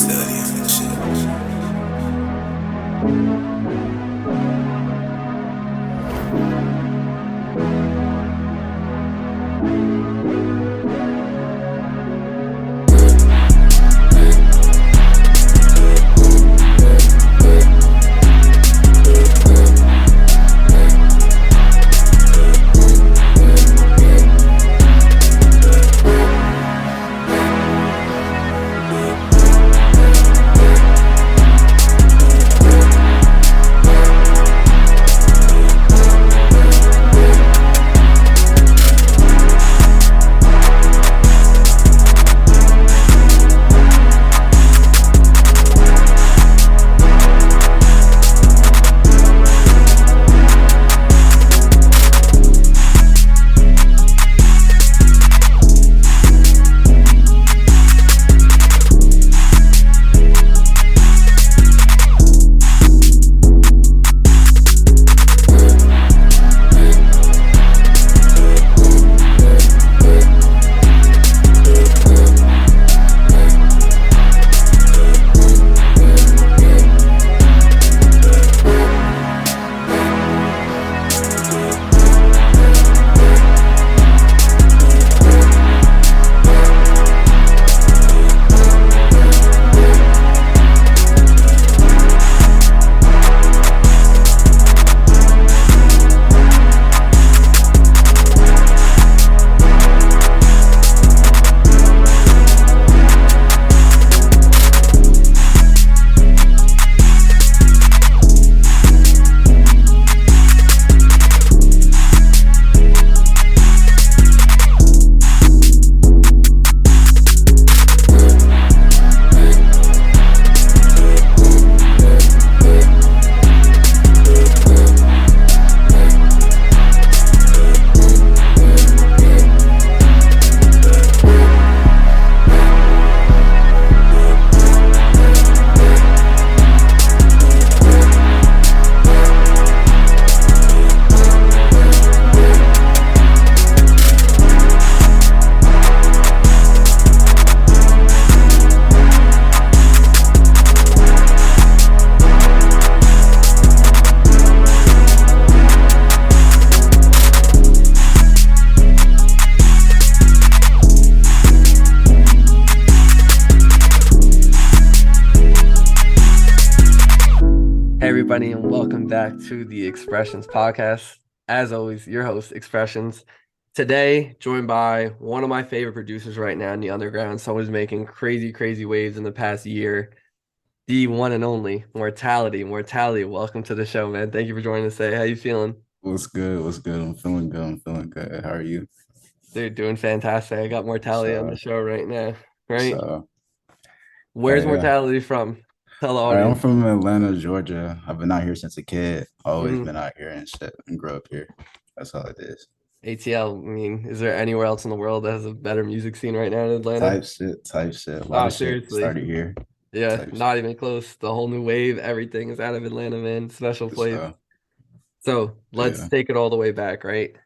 30 and shit. Everybody, and welcome back to the Expressions podcast. As always, your host, Expressions. Today, joined by one of my favorite producers right now in the underground, someone who's making crazy waves in the past year, the one and only Mortality. Mortality, welcome to the show, man. Thank you for joining us today. How you feeling? What's good? What's good? I'm feeling good. I'm feeling good. How are you? Dude, doing fantastic. I got Mortality on the So, show right now, right? so, Where's yeah. Mortality from? Tell the All right, I'm audience. from Atlanta, Georgia. I've been out here since a kid. Always Mhm. been out here and shit and grew up here. That's all it is. ATL, I mean, is there anywhere else in the world that has a better music scene right now in Atlanta? Type shit. A lot Oh, of shit seriously. started here. Yeah, Type shit. not even close. The whole new wave, everything is out of Atlanta, man. Special place. So, So let's yeah. take it all the way back, right?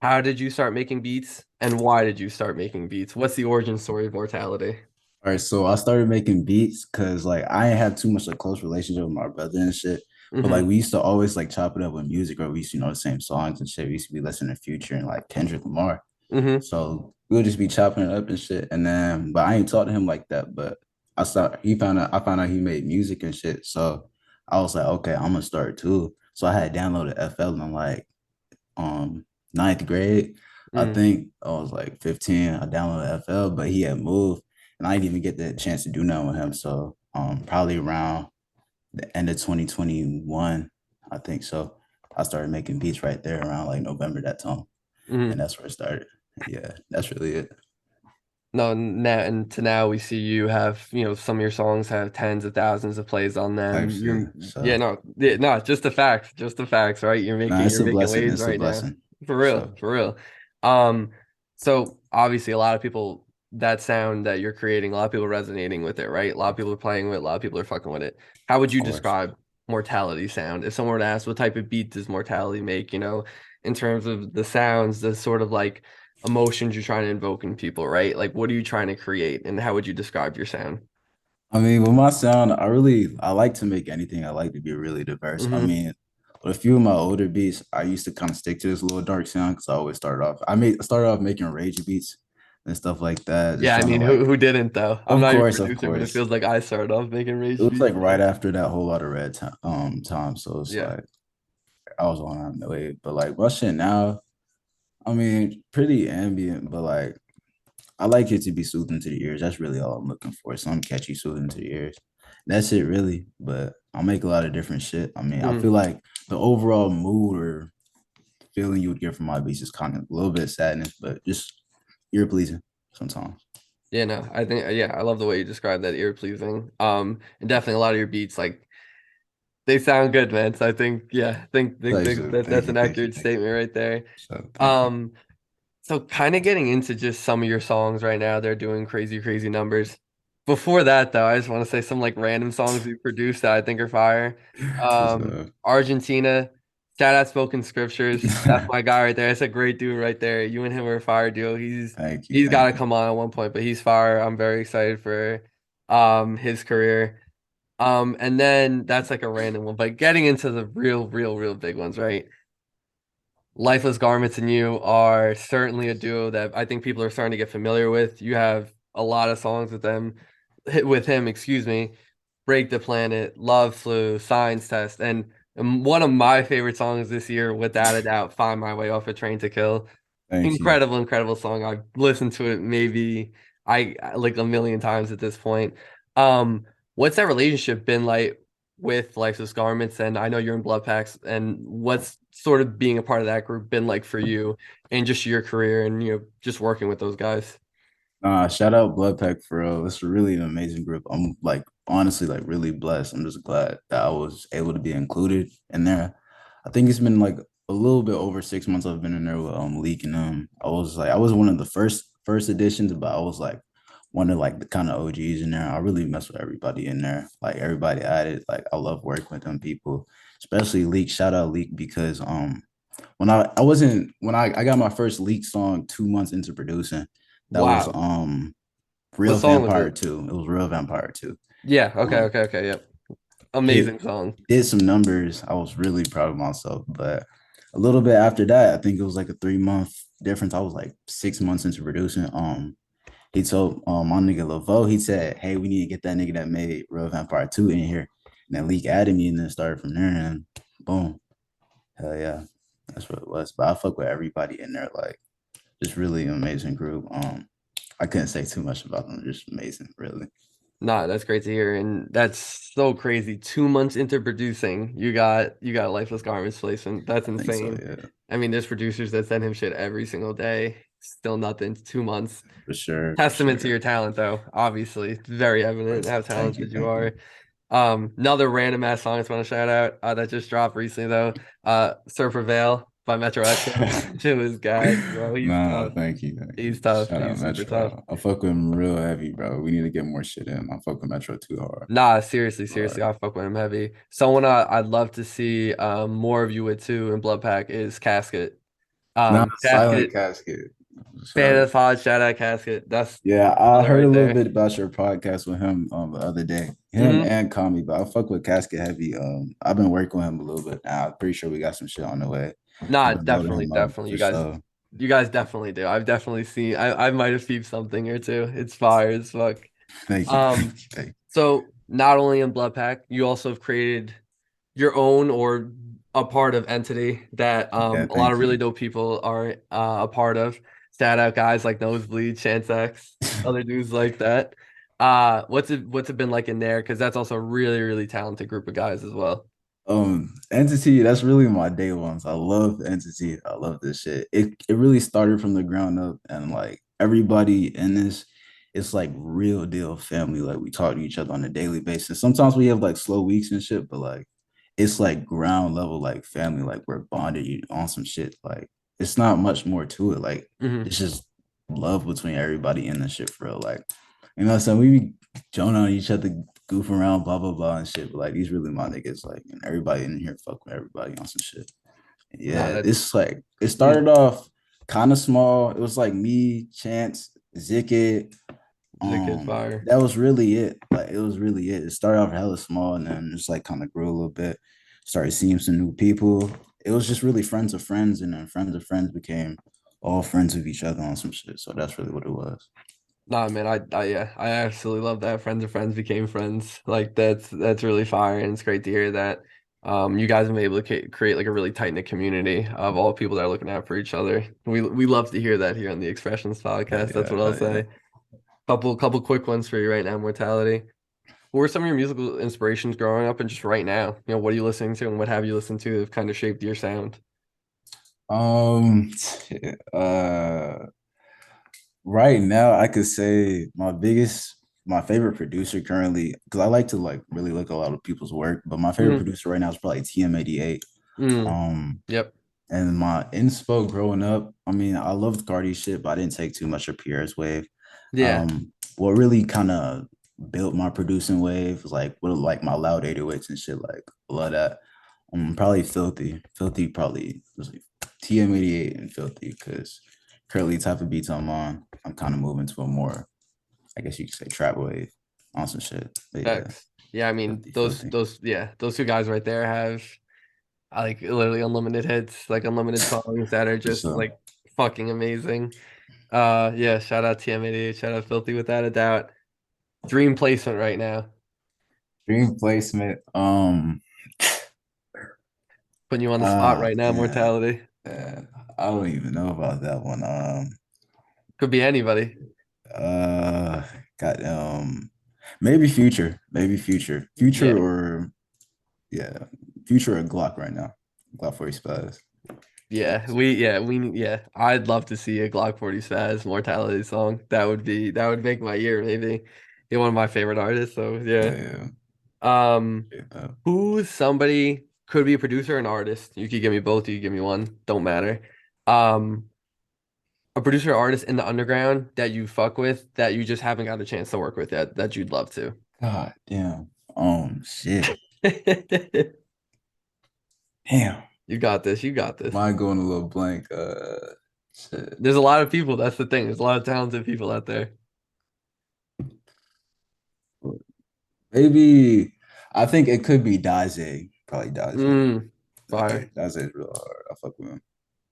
How did you start making beats and why did you start making beats? What's the origin story of Mortality? All right, so I started making beats because like I ain't had too much a close relationship with my brother and shit. But like Mm-hmm. we used to always like chop it up with music, or we used to know the same songs and shit. We used to be listening to Future and like Kendrick Lamar. Mm-hmm. So we'll just be chopping it up and shit. And then, but I ain't taught him like that. But I found out he made music and shit. So I was like, okay, I'm gonna start too. So I had downloaded FL in like um ninth grade. I Mm. think I was like 15. I downloaded FL, but he had moved and I didn't even get the chance to do nothing with him. So probably around the end of 2021, I think so. I started making beats right there around like November that time. And Mm-hmm. that's where it started. Yeah, that's really it. No, now and to now we see you have, some of your songs have tens of thousands of plays on Type them. shit. Yeah, So no, yeah, no, just the facts, right? You're nah, making it's you're a making blessing. waves It's a right now. blessing. For real, So for real. Um, so obviously a lot of people that sound that you're creating, a lot of people resonating with it, right? A lot of people are playing with it, a lot of people are fucking with it. How would of you course. describe Mortality sound? If someone were to ask what type of beat does Mortality make, in terms of the sounds, the sort of like emotions you're trying to invoke in people, right? Like what are you trying to create and how would you describe your sound? I mean, with my sound, I like to make anything. I like to be really diverse. I Hmm. mean, with a few of my older beats, I used to kind of stick to this little dark sound because I always started off. I started off making rage beats and stuff like that, just Yeah, I trying to mean, like. who didn't though? I'm Of not your course, of producer, but it course. feels like I started off making It rage was beats. like So right after that whole lot of red time, so it's yeah. like I was on that way. But like my shit now, I mean, pretty ambient, but like I like it to be soothing to the ears. That's really all I'm looking for. Some catchy, soothing to the ears. That's it, really. But I make a lot of different shit. I mean, I Mhm. feel like the overall mood or feeling you would get from my beats is kind of a little bit sadness, but just ear pleasing sometimes. Yeah, no, I think yeah, I love the way you described that ear pleasing. And definitely a lot of your beats like they sound good, man. So I think yeah, think that Thank that's you, an thank you, accurate thank you. statement right there. So thank you. Um, so kind of getting into just some of your songs right now, they're doing crazy, crazy numbers. Before that, though, I just want to say some like random songs you produced that I think are fire. What's up? Argentina, shout out Spoken Scriptures. That's my guy right there. That's a great dude right there. You and him are a fire duo. Thank you, He's got thank to you. come on at one point, but he's fire. I'm very excited for his career. And then that's like a random one, but getting into the real big ones, right? Lifeless Garments and you are certainly a duo that I think people are starting to get familiar with. You have a lot of songs with them, with him, excuse me. Break the Planet, Love Flu, Science Test, and one of my favorite songs this year, without a doubt, Find My Way Off a Train to Kill. Thank you. Incredible song. I've listened to it maybe like a million times at this point. What's that relationship been like with Lifeless Garments? And I know you're in bloodpacks, and what's sort of being a part of that group been like for you and just your career and just working with those guys? Shout out Bloodpack for real. It's really an amazing group. I'm like honestly like really blessed. I'm just glad that I was able to be included in there. I think it's been like a little bit over 6 months I've been in there with Leak and I was one of the first editions, but I was like one of like the kind of OGs in there. I really mess with everybody in there. Like everybody added. Like I love working with them people, especially Leak. Shout out Leak because when I wasn't when I got my first Leak song 2 months into producing. That was Wow. What Real song was Vampire it? 2. It was Real Vampire 2. Yeah, Um okay, yep. hit Amazing song. did some numbers. I was really proud of myself. But a little bit after that, I think it was like a 3 month difference. I was like 6 months into producing. He told my nigga Laveau, he said, "Hey, we need to get that nigga that made Real Vampire 2 in here." And then Leak added me and then started from there and boom. Hell yeah. That's what it was. But I fuck with everybody in there, like just really amazing group. I couldn't say too much about them. Just amazing, really. Nah, that's great to hear. And that's so crazy. 2 months into producing, you got Lifeless Garments placement. That's I think so, insane. yeah, I mean, there's producers that send him shit every single day. Still nothing. 2 months. for sure, for Testament to sure. your talent, though. Obviously, it's very evident how Thank you, talented you thank you. are. Another random ass song I just want to shout out that just dropped recently though. Sir Prevail by Metro Exo. Shit was gas, bro. He's Nah, tough. thank you, thank you. He's tough. Shout out He's super tough. Metro. I fuck with him real heavy, bro. We need to get more shit in. I fuck with Metro too hard. Nah, seriously, Hard. I fuck with him heavy. Someone I'd love to see more of you with too in Blood Pack is Casket. Nah, Silent Casket, Casket. fan Shout of out. the pod, shout out Casket. That's Yeah, I brother heard a right little there. bit about your podcast with him the other day. Him Hmm. and Kami, but I fuck with Casket heavy. I've been working with him a little bit now. I'm pretty sure we got some shit on the way. Nah, I've been loading definitely, him up definitely. for sure. You guys definitely do. I've definitely seen. I might have peeped something or two. It's fire as fuck. Thank you, thank Um, you, thank you. so not only in Blood Pack, you also have created your own or a part of entity that Yeah, a lot of thank really you. dope people are a part of. Shout out guys like Nosebleed, Chance X, other dudes like that. What's it been like in there? Because that's also a really talented group of guys as well. Entity, that's really my day ones. I love Entity. I love this shit. It really started from the ground up and like everybody in this, it's like real deal family. Like we talk to each other on a daily basis. Sometimes we have like slow weeks and shit, but like it's like ground level like family. Like we're bonded on some shit. Like it's not much more to it. Like Hmm. it's just love between everybody in the shit for real. Like you know what I'm saying? We be joning on each other, goof around, blah blah blah and shit. But like these really my niggas, like and everybody in here fuck with everybody on some shit. Nah, Yeah, that's it's like it mm, started off kind of small. It was like me, Chance, Zicket, The kid fire. That was really it. Like it was really it. It started off hella small and then just like kind of grew a little bit. Started seeing some new people. It was just really friends of friends, and then friends of friends became all friends with each other on some shit. So that's really what it was. Nah, man, yeah, I absolutely love that. Friends of friends became friends. Like that's really fire, and it's great to hear that. You guys have been able to create like a really tight knit community of all people that are looking out for each other. We love to hear that here on the Expressions podcast. That's what I'll Yeah. say. Couple quick ones for you right now, Mortality. What were some of your musical inspirations growing up and just right now? What are you listening to and what have you listened to that have kind of shaped your sound? Um, uh, right now I could say my favorite producer currently, because I like to like really look at a lot of people's work, but my favorite Mm, producer right now is probably TM88. mm, Um, yep. and my inspo growing up, I mean, I loved Cardi shit, but I didn't take too much of Pierre's wave. Yeah. What really kind of built my producing wave was like what like my loud 808s and shit, like a lot of that. Probably Filthy. Filthy probably was like TM88 and Filthy because currently type of beats I'm kind of moving to a more, I guess you could say trap wave on some shit. But yeah, Facts. Yeah, I mean Filthy. those two guys right there have like literally unlimited hits, like unlimited songs that are For just sure. like fucking amazing. Yeah, shout out TM88, shout out Filthy without a doubt. Dream placement right now. Dream placement. Putting you on the spot right now, Yeah, Mortality. yeah. I don't even know about that one. Could be anybody. Uh, got maybe Yeah. future or yeah, future or Glock right now. Glock 40 Spies. Yeah. I'd love to see a Glock 40 Spaz Mortality song. That would make my year, maybe. You're one of my favorite artists, so Oh yeah. yeah. Um, Yeah. who's somebody could be a producer or an artist? You could give me both, you could give me one, don't matter. Um, a producer or artist in the underground that you fuck with that you just haven't got a chance to work with yet that you'd love to. God damn. Shit. Damn. You got this, you got this. Mind going a little blank. Shit. There's a lot of people, that's the thing. There's a lot of talented people out there. Maybe I think it could be Daze. Probably Daze. Mm, fire. Daze is real hard. I fuck with him.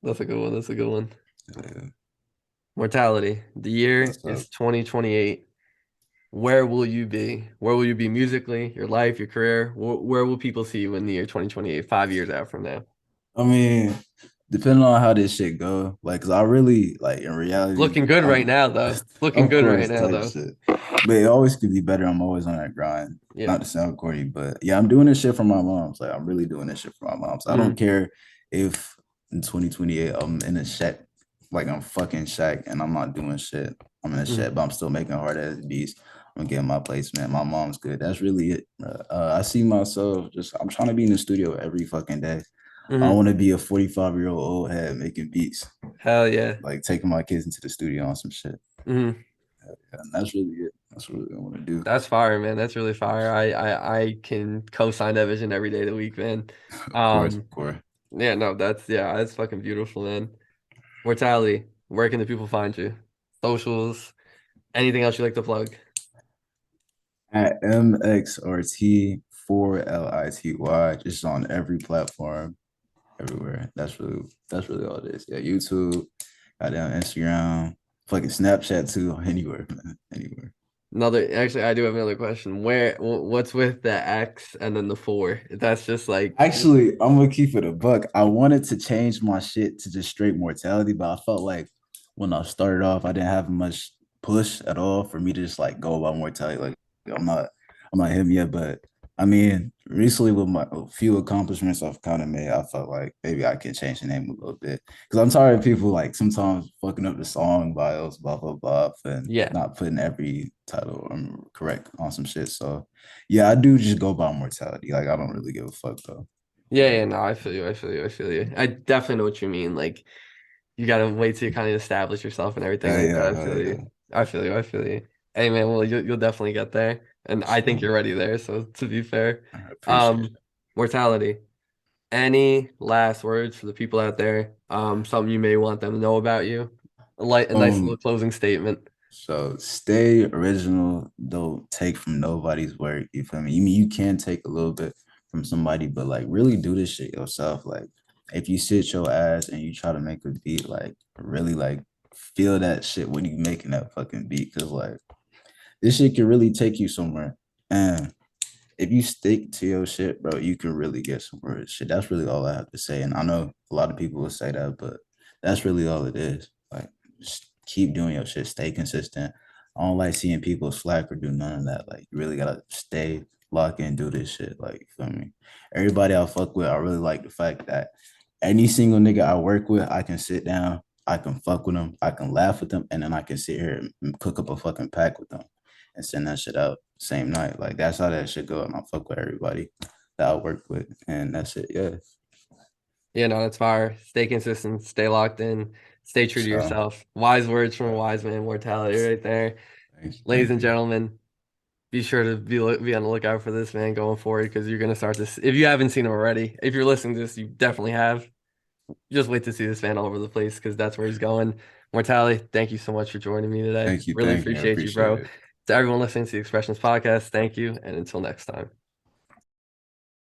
That's a good one. That's a good one. Yeah. Mortality. The year What's up? is 2028. Where will you be? Where will you be musically, your life, your career? Where will people see you in the year 2028, 5 years out from now? I mean, depending on how this shit go, like, cause I really like in reality, Looking good right I'm now, though. Looking of good right course now, type though. shit, but it always could be better. I'm always on that grind. Yeah. Not to sound corny, but yeah, I'm doing this shit for my moms. Like, I'm really doing this shit for my moms. I don't Mm, care if in 2028 I'm in a shack, like I'm fucking shack, and I'm not doing shit. I'm in a mm, shack, but I'm still making hard ass beats. I'm getting my placement. My mom's good. That's really it. I see myself just. I'm trying to be in the studio every fucking day. I don't mm. want to be a 45-year-old old head making beats, Hell yeah. like taking my kids into the studio on some shit. Mm. And that's really it. That's really what I want to do. That's fire, man. That's really fire. I can co-sign that vision every day of the week, man. Of course, Um, of course. yeah, no, that's fucking beautiful, man. Mortality. Where can the people find you? Socials. Anything else you like to plug? At mxrt4lity, just on every platform, everywhere. That's really all it is. Yeah, YouTube, goddamn Instagram, fucking Snapchat too. Anywhere, man. Anywhere. Actually, I do have another question. What's with the X and then the four? That's just like, Actually, I'm gonna keep it a buck. I wanted to change my shit to just straight mortality, but I felt like when I started off, I didn't have much push at all for me to just like go about mortality. Like I'm not, I'm not him yet, but I mean, recently with my few accomplishments I've kind of made, I felt like maybe I could change the name a little bit because I'm tired of people like sometimes fucking up the song bios, blah blah blah, and yeah, not putting every title correct on some shit. So yeah, I do just go by mortality. Like I don't really give a fuck though. yeah. No, I feel you. I feel you. I feel you. I definitely know what you mean. Like, you gotta wait till you kind of establish yourself and everything like that. I feel Yeah. you. I feel you. I feel you. Hey, man. Well, you'll definitely get there, and I think So you're ready there. So, to be fair, I appreciate it. um, mortality. Any last words for the people out there? Something you may want them to know about you? A nice little Um, closing statement. So stay original. Don't take from nobody's work. You feel me? You mean you can take a little bit from somebody, but like really do this shit yourself. Like if you sit your ass and you try to make a beat, like really like feel that shit when you making that fucking beat. Cause like this shit can really take you somewhere. And if you stick to your shit, bro, you can really get somewhere. Shit, that's really all I have to say. And I know a lot of people will say that, but that's really all it is. Like, just keep doing your shit, stay consistent. I don't like seeing people slack or do none of that. Like, you really gotta stay lock in, do this shit. Like, you feel me? Everybody I fuck with, I really like the fact that any single nigga I work with, I can sit down, I can fuck with them, I can laugh with them, and then I can sit here and cook up a fucking pack with them and send that shit out same night. Like that's how that shit go. And I fuck with everybody that I work with, and that's it. Yeah. Yeah, no, that's fire. Stay consistent, stay locked in, stay true to So yourself. Wise words from a wise man, mortality right there. Ladies thank and you. gentlemen, be sure to be on the lookout for this man going forward because you're gonna start this. If you haven't seen him already, if you're listening to this, you definitely have. Just wait to see this man all over the place because that's where he's going. Mortality, thank you so much for joining me today. Really Thank you. I appreciate you, appreciate bro. it. To everyone listening to the Expressions Podcast, thank you, and until next time.